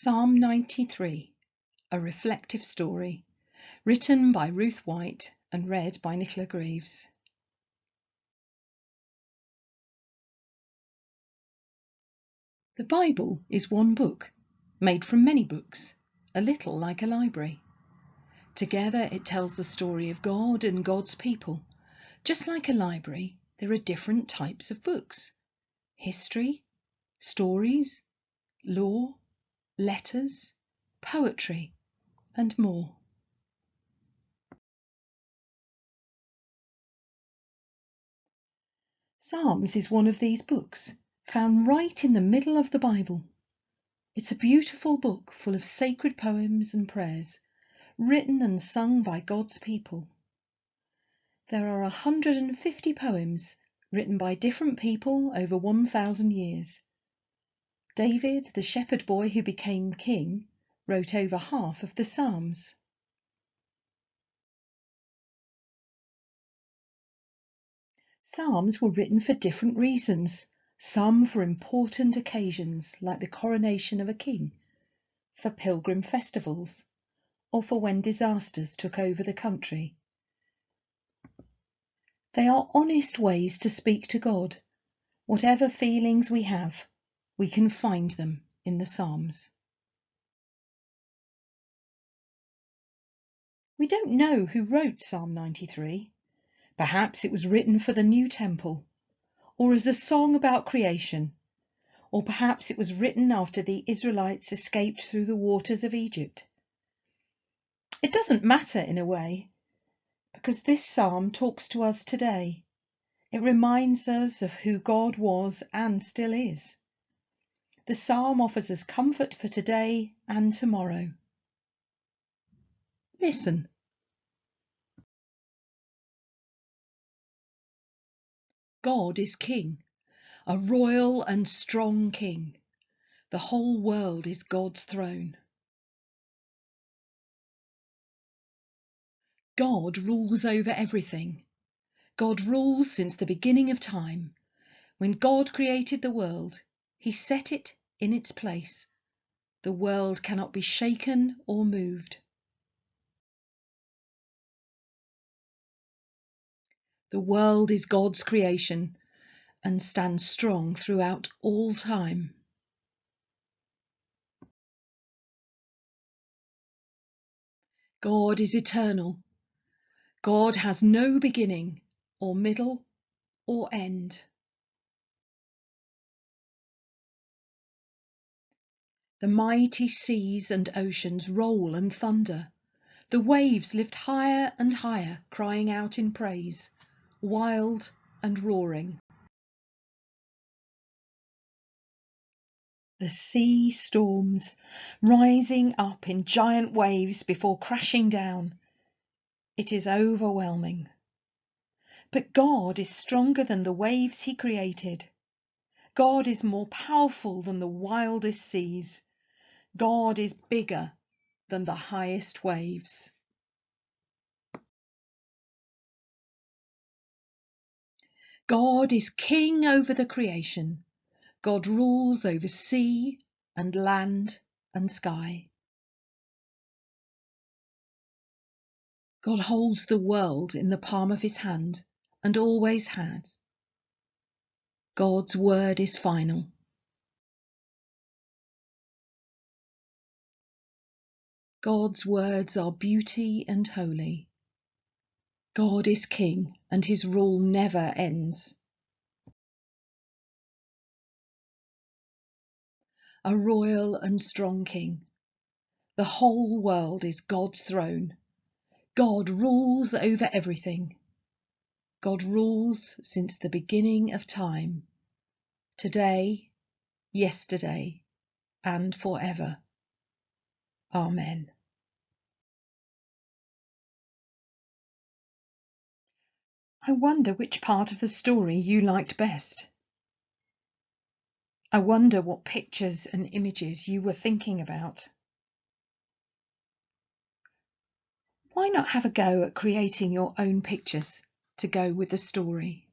Psalm 93, a reflective story, written by Ruth White and read by Nicola Greaves. The Bible is one book, made from many books, a little like a library. Together it tells the story of God and God's people. Just like a library, there are different types of books: history, stories, law, letters, poetry, and more. Psalms is one of these books, found right in the middle of the Bible. It's a beautiful book full of sacred poems and prayers, written and sung by God's people. There are 150 poems written by different people over 1,000 years. David, the shepherd boy who became king, wrote over half of the Psalms. Psalms were written for different reasons, some for important occasions like the coronation of a king, for pilgrim festivals, or for when disasters took over the country. They are honest ways to speak to God. Whatever feelings we have, we can find them in the Psalms. We don't know who wrote Psalm 93. Perhaps it was written for the new temple, or as a song about creation, or perhaps it was written after the Israelites escaped through the waters of Egypt. It doesn't matter in a way, because this psalm talks to us today. It reminds us of who God was and still is. The psalm offers us comfort for today and tomorrow. Listen. God is king, a royal and strong king. The whole world is God's throne. God rules over everything. God rules since the beginning of time. When God created the world, he set it in its place. The world cannot be shaken or moved. The world is God's creation and stands strong throughout all time. God is eternal. God has no beginning or middle or end. The mighty seas and oceans roll and thunder. The waves lift higher and higher, crying out in praise, wild and roaring. The sea storms, rising up in giant waves before crashing down. It is overwhelming. But God is stronger than the waves he created. God is more powerful than the wildest seas. God is bigger than the highest waves. God is king over the creation. God rules over sea and land and sky. God holds the world in the palm of his hand and always has. God's word is final. God's words are beauty and holy. God is king and his rule never ends. A royal and strong king. The whole world is God's throne. God rules over everything. God rules since the beginning of time, today, yesterday, and forever. Amen. I wonder which part of the story you liked best. I wonder what pictures and images you were thinking about. Why not have a go at creating your own pictures to go with the story?